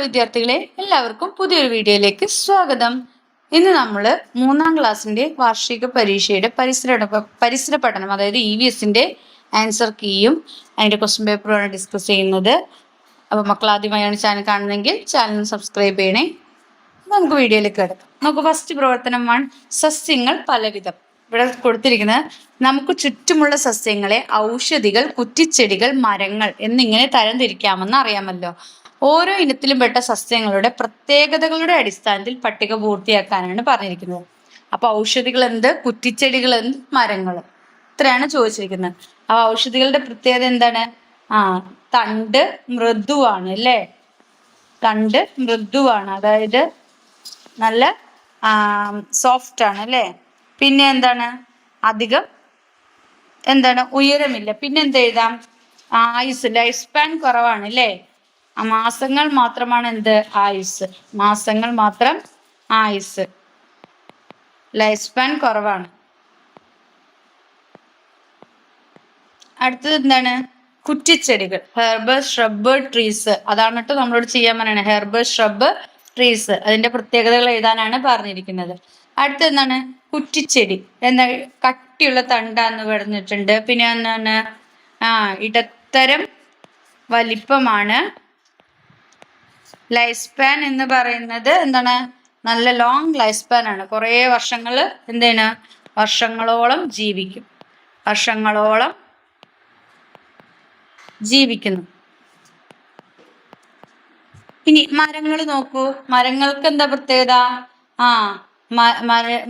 വിദ്യാർത്ഥികളെ, എല്ലാവർക്കും പുതിയൊരു വീഡിയോയിലേക്ക് സ്വാഗതം. ഇന്ന് നമ്മൾ 3ാം ക്ലാസ്സിന്റെ വാർഷിക പരീക്ഷയുടെ പരിസര പഠനം, അതായത് EVSന്റെ ആൻസർ കീയും അതിന്റെ ക്വസ്റ്റ്യൻ പേപ്പറുമാണ് ഡിസ്കസ് ചെയ്യുന്നത്. അപ്പോൾ മക്കൾ ആദ്യമായാണ് ചാനൽ കാണുന്നതെങ്കിൽ ചാനൽ സബ്സ്ക്രൈബ് ചെയ്യണേ. നമുക്ക് വീഡിയോയിലേക്ക് കിടക്കാം. നമുക്ക് ഫസ്റ്റ് പ്രവർത്തനം 1, സസ്യങ്ങൾ പലവിധം. ഇവിടെ കൊടുത്തിരിക്കുന്നത് നമുക്ക് ചുറ്റുമുള്ള സസ്യങ്ങളെ ഔഷധികൾ, കുറ്റിച്ചെടികൾ, മരങ്ങൾ എന്നിങ്ങനെ തരംതിരിക്കാമെന്ന് അറിയാമല്ലോ. ഓരോ ഇനത്തിലും പെട്ട സസ്യങ്ങളുടെ പ്രത്യേകതകളുടെ അടിസ്ഥാനത്തിൽ പട്ടിക പൂർത്തിയാക്കാനാണ് പറഞ്ഞിരിക്കുന്നത്. അപ്പൊ ഔഷധികൾ എന്ത്, കുറ്റിച്ചെടികൾ എന്ത്, മരങ്ങൾ, ഇത്രയാണ് ചോദിച്ചിരിക്കുന്നത്. ആ ഔഷധികളുടെ പ്രത്യേകത എന്താണ്? തണ്ട് മൃദുവാണ് അല്ലേ? തണ്ട് മൃദുവാണ്, അതായത് നല്ല സോഫ്റ്റ് ആണ് അല്ലേ? പിന്നെ എന്താണ്? അധികം ഉയരമില്ല. പിന്നെ എന്ത് എഴുതാം? ആയുസ്, ലൈഫ് സ്പാൻ കുറവാണ് അല്ലേ? മാസങ്ങൾ മാത്രമാണ് എന്ത്? ആയുസ്. മാസങ്ങൾ മാത്രം ആയുസ്. ലൈഫ് സ്പാൻ കുറവാണ്. അടുത്തത് എന്താണ്? കുറ്റിച്ചെടികൾ, ഹെർബൽ ഷ്രബ് ട്രീസ്. അതാണ് കേട്ടോ നമ്മളോട് ചെയ്യാൻ പറയുന്നത്, ഹെർബൽ ഷ്രബ് ട്രീസ്. അതിന്റെ പ്രത്യേകതകൾ എഴുതാനാണ് പറഞ്ഞിരിക്കുന്നത്. അടുത്ത എന്താണ്? കുറ്റിച്ചെടി എന്താ? കട്ടിയുള്ള തണ്ടാന്ന് പറഞ്ഞിട്ടുണ്ട്. പിന്നെ എന്താണ്? ഇടത്തരം വലിപ്പമാണ്. ലൈഫ് സ്പാൻ എന്ന് പറയുന്നത് എന്താണ്? നല്ല ലോങ് ലൈഫ് സ്പാൻ ആണ്. കുറേ വർഷങ്ങൾ വർഷങ്ങളോളം ജീവിക്കും. വർഷങ്ങളോളം ജീവിക്കുന്നു. ഇനി മരങ്ങൾ നോക്കൂ. മരങ്ങൾക്ക് എന്താ പ്രത്യേകത?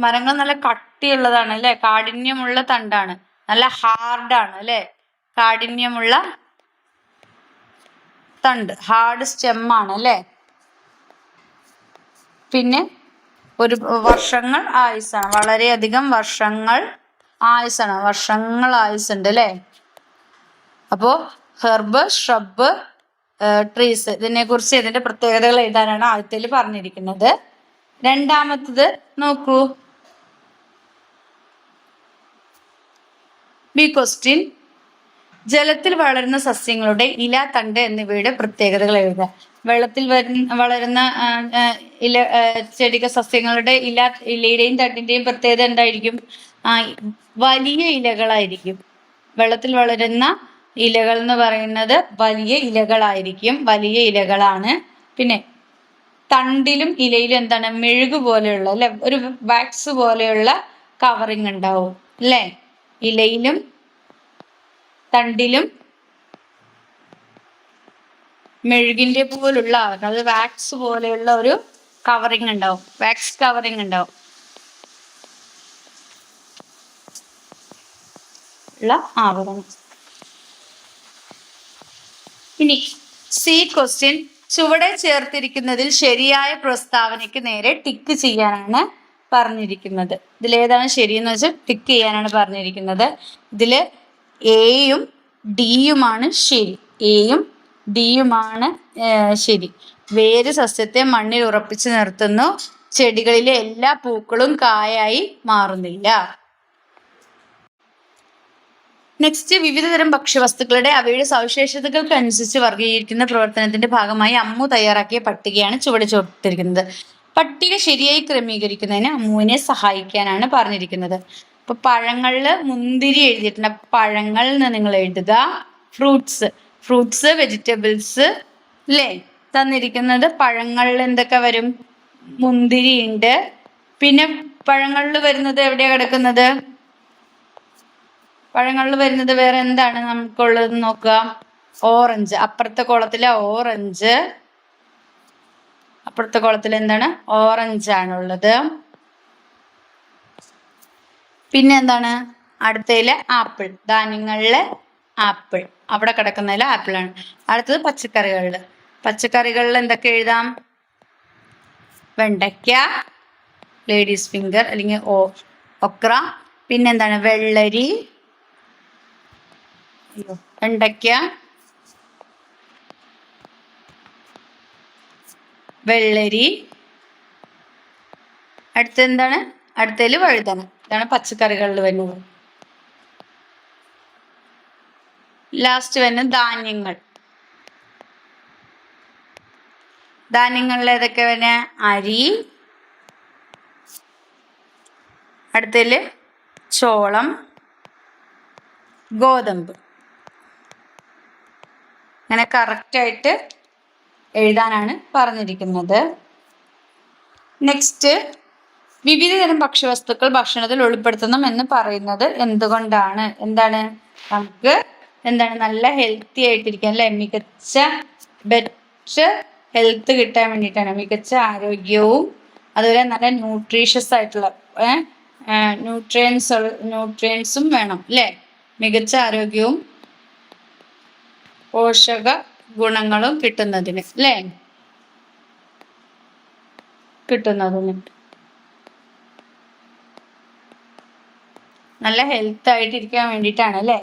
മരങ്ങൾ നല്ല കട്ടിയുള്ളതാണ് അല്ലെ? കാഠിന്യമുള്ള തണ്ടാണ്, നല്ല ഹാർഡാണ് അല്ലെ? കാഠിന്യമുള്ള തണ്ട്, ഹാർഡ് സ്റ്റെമ്മാണ് അല്ലെ? പിന്നെ ഒരു വർഷങ്ങൾ ആയുസാണ്, വളരെയധികം വർഷങ്ങൾ ആയുസാണ്, വർഷങ്ങൾ ആയുസുണ്ട് അല്ലെ? അപ്പോ ഹെർബ് ഷ്രബ് ട്രീസ്, ഇതിനെ കുറിച്ച് ഇതിന്റെ പ്രത്യേകതകൾ എഴുതാനാണ് ആദ്യത്തിൽ പറഞ്ഞിരിക്കുന്നത്. രണ്ടാമത്തത് നോക്കൂ. ബി ക്വസ്റ്റ്യൻ, ജലത്തിൽ വളരുന്ന സസ്യങ്ങളുടെ ഇല, തണ്ട് എന്നിവയുടെ പ്രത്യേകതകൾ എഴുതുക. വെള്ളത്തിൽ വളരുന്ന സസ്യങ്ങളുടെ ഇലയുടെയും തണ്ടിന്റെയും പ്രത്യേകത എന്തായിരിക്കും? വലിയ ഇലകളായിരിക്കും. വെള്ളത്തിൽ വളരുന്ന ഇലകൾ എന്ന് പറയുന്നത് വലിയ ഇലകളായിരിക്കും, വലിയ ഇലകളാണ്. പിന്നെ തണ്ടിലും ഇലയിലും എന്താണ്? മെഴുകു പോലെയുള്ള അല്ലെ, ഒരു വാക്സ് പോലെയുള്ള കവറിങ് ഉണ്ടാവും അല്ലെ? ഇലയിലും തണ്ടിലും മെഴുകിന്റെ പോലുള്ള, അത് വാക്സ് പോലെയുള്ള ഒരു കവറിങ് ഉണ്ടാവും, വാക്സ് കവറിങ് ഉണ്ടാവും ഉള്ള ആവരണം. ഇനി സി ക്വസ്റ്റ്യൻ, ചുവടെ ചേർത്തിരിക്കുന്നതിൽ ശരിയായ പ്രസ്താവനയ്ക്ക് നേരെ ടിക്ക് ചെയ്യാനാണ് പറഞ്ഞിരിക്കുന്നത്. ഇതിലേതാണ് ശരിയെന്ന് വെച്ചാൽ ടിക്ക് ചെയ്യാനാണ് പറഞ്ഞിരിക്കുന്നത്. ഇതില് എയും ഡിയുമാണ് ശരി. എയും ഡിയുമാണ് ശരി. വേര് സസ്യത്തെ മണ്ണിൽ ഉറപ്പിച്ചു നിർത്തുന്നു. ചെടികളിലെ എല്ലാ പൂക്കളും കായായി മാറുന്നില്ല. നെക്സ്റ്റ്, വിവിധതരം ഭക്ഷ്യവസ്തുക്കളുടെ അവയുടെ സവിശേഷതകൾക്ക് അനുസരിച്ച് വർഗീകരിക്കുന്ന പ്രവർത്തനത്തിന്റെ ഭാഗമായി അമ്മു തയ്യാറാക്കിയ പട്ടികയാണ് ചുവടെ ചേർത്തിരിക്കുന്നത്. പട്ടിക ശരിയായി ക്രമീകരിക്കുന്നതിന് അമ്മുവിനെ സഹായിക്കാനാണ് പറഞ്ഞിരിക്കുന്നത്. ഇപ്പൊ പഴങ്ങളില് മുന്തിരി എഴുതിയിട്ടുണ്ട്. പഴങ്ങൾ എന്ന് നിങ്ങൾ എഴുതുക. ഫ്രൂട്ട്സ്, വെജിറ്റബിൾസ് അല്ലേ തന്നിരിക്കുന്നത്. പഴങ്ങളിൽ എന്തൊക്കെ വരും? മുന്തിരി ഉണ്ട്. പിന്നെ പഴങ്ങളിൽ വരുന്നത് എവിടെയാ കിടക്കുന്നത്? പഴങ്ങളിൽ വരുന്നത് വേറെ എന്താണ് നമുക്കുള്ളത് നോക്കുക. ഓറഞ്ച്. അപ്പുറത്തെ കുളത്തിലെ ഓറഞ്ച്, അപ്പുറത്തെ കുളത്തിൽ എന്താണ്? ഓറഞ്ച് ആണുള്ളത്. പിന്നെ എന്താണ്? അടുത്തതിലെ ആപ്പിൾ, ധാന്യങ്ങളിലെ ആപ്പിൾ, അവിടെ കിടക്കുന്നതിലെ ആപ്പിളാണ്. അടുത്തത് പച്ചക്കറികളിൽ എന്തൊക്കെ എഴുതാം? വെണ്ടയ്ക്ക, ലേഡീസ് ഫിംഗർ അല്ലെങ്കിൽ ഒക്ര. പിന്നെന്താണ്? വെള്ളരി, വെണ്ടയ്ക്ക, വെള്ളരി. അടുത്തെന്താണ്? അടുത്തതിൽ വഴുതന. ഇതാണ് പച്ചക്കറികളിൽ വരുന്നത്. ലാസ്റ്റ് വരുന്നത് ധാന്യങ്ങൾ. ധാന്യങ്ങളിൽ ഏതൊക്കെ പിന്നെ അരി, അടുത്തതില് ചോളം, ഗോതമ്പ്. അങ്ങനെ കറക്റ്റായിട്ട് എഴുതാനാണ് പറഞ്ഞിരിക്കുന്നത്. നെക്സ്റ്റ്, വിവിധ തരം ഭക്ഷ്യവസ്തുക്കൾ ഭക്ഷണത്തിൽ ഉൾപ്പെടുത്തണം എന്ന് പറയുന്നത് എന്തുകൊണ്ടാണ്? എന്താണ്? നമുക്ക് നല്ല ഹെൽത്തി ആയിട്ടിരിക്കാൻ അല്ലെ, മികച്ച ബെറ്റർ ഹെൽത്ത് കിട്ടാൻ വേണ്ടിയിട്ടാണ്, മികച്ച ആരോഗ്യവും അതുപോലെ നല്ല ന്യൂട്രീഷ്യസ് ആയിട്ടുള്ള ന്യൂട്രിയൻസും വേണം അല്ലേ, മികച്ച ആരോഗ്യവും പോഷക ഗുണങ്ങളും കിട്ടുന്നതിന് അല്ലേ, നല്ല ഹെൽത്ത് ആയിട്ടിരിക്കാൻ വേണ്ടിയിട്ടാണ് അല്ലേ.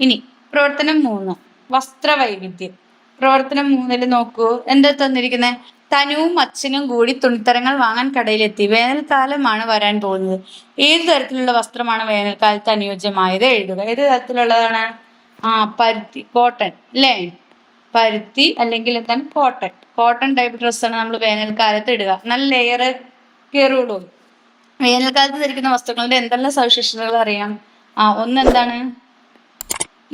ഇനി പ്രവർത്തനം 3, വസ്ത്രവൈവിധ്യം. പ്രവർത്തനം 3 നോക്കൂ, എന്താ തന്നിരിക്കുന്നത്? തനുവും അച്ഛനും കൂടി തുണിത്തരങ്ങൾ വാങ്ങാൻ കടയിലെത്തി. വേനൽക്കാലമാണ് വരാൻ പോകുന്നത്. ഏത് തരത്തിലുള്ള വസ്ത്രമാണ് വേനൽക്കാലത്ത് അനുയോജ്യമായത്? എഴുതുക. ഏത് തരത്തിലുള്ളതാണ്? പരുത്തി, കോട്ടൺ അല്ലേ, പരുത്തി അല്ലെങ്കിൽ എന്താണ്, കോട്ടൺ ടൈപ്പ് ഡ്രസ്സാണ് നമ്മൾ വേനൽക്കാലത്ത് ഇടുക. നല്ല ലെയർ കയറുള്ളൂ. വേനൽക്കാലത്ത് ധരിക്കുന്ന വസ്തുക്കളുടെ എന്തെല്ലാം സവിശേഷതകൾ അറിയാം? ഒന്നെന്താണ്?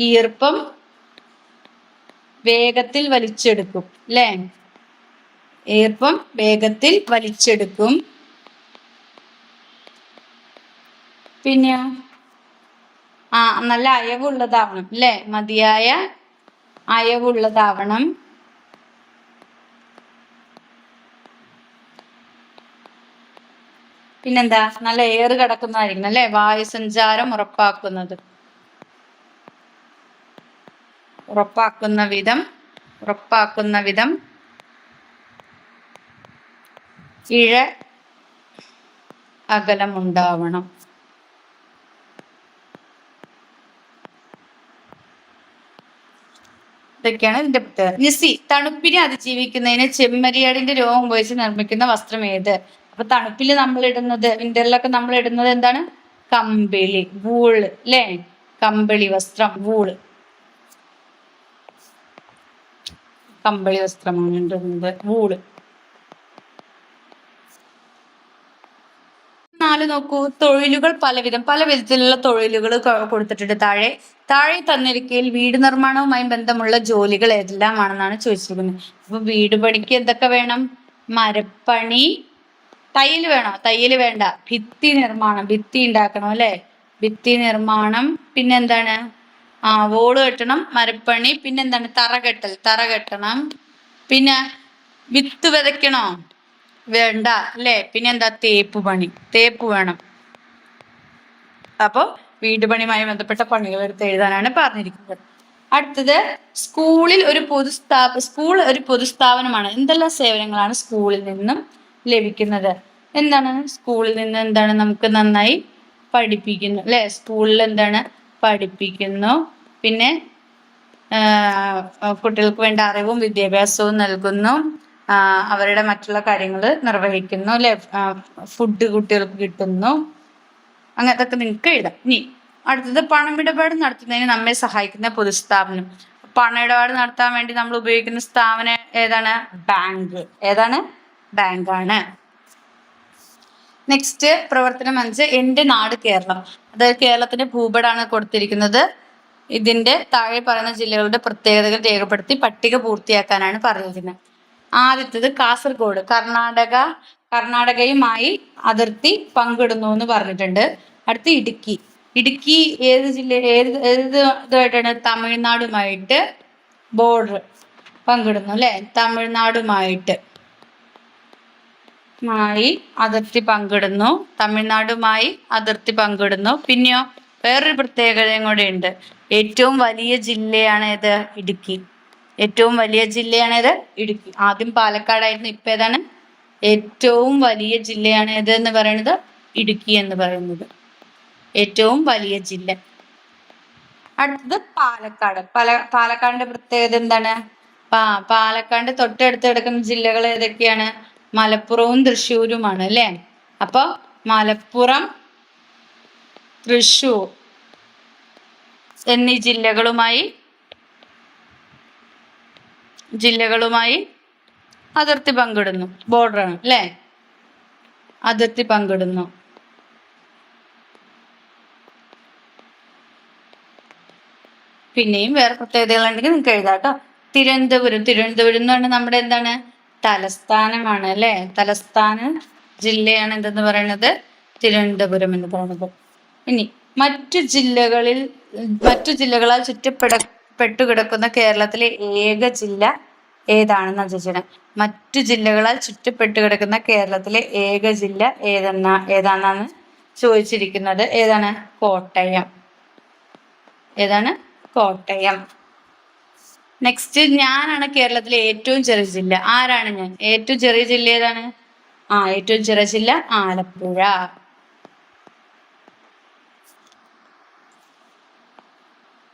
ഈർപ്പം വേഗത്തിൽ വലിച്ചെടുക്കും അല്ലേ, ഈർപ്പം വേഗത്തിൽ വലിച്ചെടുക്കും. പിന്നെ നല്ല അയവുള്ളതാവണം അല്ലേ, മതിയായ അയവുള്ളതാവണം. പിന്നെന്താ? നല്ല എയർ കിടക്കുന്നതായിരിക്കണം അല്ലെ, വായുസഞ്ചാരം ഉറപ്പാക്കുന്ന വിധം ഇഴ അകലമുണ്ടാവണം. ഇതൊക്കെയാണ് ഇതിന്റെ പ്രത്യേകത. നിസി, തണുപ്പിനെ അതിജീവിക്കുന്നതിന് ചെമ്മരിയാടിന്റെ രോമം ഉപയോഗിച്ച് നിർമ്മിക്കുന്ന വസ്ത്രം ഏത്? അപ്പൊ തണുപ്പിൽ നമ്മൾ ഇടുന്നത്, വിന്ററിലൊക്കെ നമ്മൾ ഇടുന്നത് എന്താണ്? കമ്പിളി, വൂള് അല്ലേ, കമ്പിളി വസ്ത്രം, വൂള്, കമ്പിളി വസ്ത്രമാണ് ഇടുന്നത്, വൂള്. 4 നോക്കൂ, തൊഴിലുകൾ പല വിധത്തിലുള്ള തൊഴിലുകൾ കൊടുത്തിട്ടുണ്ട്. താഴെ തന്നിരിക്കയിൽ വീട് നിർമ്മാണവുമായി ബന്ധമുള്ള ജോലികൾ ഏതെല്ലാമാണെന്നാണ് ചോദിച്ചിരിക്കുന്നത്. അപ്പൊ വീട് പണിക്ക് എന്തൊക്കെ വേണം? മരപ്പണി, തയ്യൽ വേണോ? തയ്യൽ വേണ്ട. ഭിത്തി നിർമ്മാണം, ഭിത്തി ഉണ്ടാക്കണം അല്ലെ, ഭിത്തി നിർമ്മാണം. പിന്നെന്താണ്? വോള് കെട്ടണം, മരപ്പണി. പിന്നെന്താണ്? തറ കെട്ടണം. പിന്നെ വിത്ത് വിതയ്ക്കണോ? വേണ്ട അല്ലേ. പിന്നെന്താ? തേപ്പ് വേണം. അപ്പോൾ വീട് പണിയുമായി ബന്ധപ്പെട്ട പണികൾ എടുത്ത് എഴുതാനാണ് പറഞ്ഞിരിക്കുന്നത്. അടുത്തത്, സ്കൂൾ ഒരു പൊതുസ്ഥാപനമാണ്. എന്തെല്ലാം സേവനങ്ങളാണ് സ്കൂളിൽ നിന്നും ലഭിക്കുന്നത്? എന്താണ്? സ്കൂളിൽ നിന്ന് എന്താണ്? നമുക്ക് നന്നായി പഠിപ്പിക്കുന്നു അല്ലെ, സ്കൂളിൽ എന്താണ്? പഠിപ്പിക്കുന്നു. പിന്നെ കുട്ടികൾക്ക് വേണ്ട അറിവും വിദ്യാഭ്യാസവും നൽകുന്നു. അവരുടെ മറ്റുള്ള കാര്യങ്ങൾ നിർവഹിക്കുന്നു അല്ലെ, ഫുഡ് കുട്ടികൾക്ക് കിട്ടുന്നു. അങ്ങനത്തൊക്കെ നിങ്ങൾക്ക് എഴുതാം. ഇനി അടുത്തത്, പണമിടപാട് നടത്തുന്നതിന് നമ്മെ സഹായിക്കുന്ന പൊതുസ്ഥാപനം. പണമിടപാട് നടത്താൻ വേണ്ടി നമ്മൾ ഉപയോഗിക്കുന്ന സ്ഥാപനം ഏതാണ്? ബാങ്ക്. ഏതാണ്? ബാങ്കാണ്. നെക്സ്റ്റ്, പ്രവർത്തനം 5, എൻ്റെ നാട് കേരളം. അതായത് കേരളത്തിന്റെ ഭൂപടമാണ് കൊടുത്തിരിക്കുന്നത്. ഇതിന്റെ താഴെ പറയുന്ന ജില്ലകളുടെ പ്രത്യേകതകൾ രേഖപ്പെടുത്തി പട്ടിക പൂർത്തിയാക്കാനാണ് പറഞ്ഞിരിക്കുന്നത്. ആദ്യത്തേത് കാസർഗോഡ്, കർണാടകയുമായി അതിർത്തി പങ്കിടുന്നു എന്ന് പറഞ്ഞിട്ടുണ്ട്. അടുത്ത് ഇടുക്കി ഏത് ഇതുമായിട്ടാണ്? തമിഴ്നാടുമായിട്ട് ബോർഡർ പങ്കിടുന്നു അല്ലെ, തമിഴ്നാടുമായിട്ട് തമിഴ്നാടുമായി അതിർത്തി പങ്കിടുന്നു. പിന്നെയോ വേറൊരു പ്രത്യേകതയും കൂടെ ഉണ്ട്. ഏറ്റവും വലിയ ജില്ലയാണ് ഏത്? ഇടുക്കി. ഏറ്റവും വലിയ ജില്ലയാണ് ഇടുക്കി. ആദ്യം പാലക്കാടായിരുന്നു, ഇപ്പൊ ഏതാണ്? ഏറ്റവും വലിയ ജില്ലയാണ് ഏത് എന്ന് പറയുന്നത്? ഇടുക്കി എന്ന് പറയുന്നത്, ഏറ്റവും വലിയ ജില്ല. അടുത്തത് പാലക്കാടിന്റെ പ്രത്യേകത എന്താണ്? പാലക്കാടിന്റെ തൊട്ടടുത്ത് കിടക്കുന്ന ജില്ലകൾ ഏതൊക്കെയാണ്? മലപ്പുറവും തൃശ്ശൂരുമാണ് അല്ലേ. അപ്പൊ മലപ്പുറം, തൃശ്ശൂർ എന്നീ ജില്ലകളുമായി അതിർത്തി പങ്കിടുന്നു, ബോർഡറാണ് അല്ലേ, അതിർത്തി പങ്കിടുന്നു. പിന്നെയും വേറെ പ്രത്യേകതകളുണ്ടെങ്കിൽ നിങ്ങൾക്ക് എഴുതാം കേട്ടോ. തിരുവനന്തപുരം എന്ന് പറഞ്ഞാൽ നമ്മുടെ എന്താണ്, തലസ്ഥാനമാണ് അല്ലെ, തലസ്ഥാന ജില്ലയാണ് എന്തെന്ന് പറയുന്നത്, തിരുവനന്തപുരം എന്ന് പറയുന്നത്. ഇനി മറ്റു ജില്ലകളാൽ ചുറ്റപ്പെട്ടുകിടക്കുന്ന കേരളത്തിലെ ഏക ജില്ല ഏതാണെന്ന് ചോദിച്ചത്. മറ്റു ജില്ലകളാൽ ചുറ്റപ്പെട്ടുകിടക്കുന്ന കേരളത്തിലെ ഏക ജില്ല ഏതാണെന്നാണ് ചോദിച്ചിരിക്കുന്നത്. ഏതാണ്? കോട്ടയം. ഏതാണ്? കോട്ടയം. നെക്സ്റ്റ്, ഞാനാണ് കേരളത്തിലെ ഏറ്റവും ചെറിയ ജില്ല. ആരാണ് ഞാൻ? ഏറ്റവും ചെറിയ ജില്ല ഏതാണ്? ഏറ്റവും ചെറിയ ജില്ല ആലപ്പുഴ.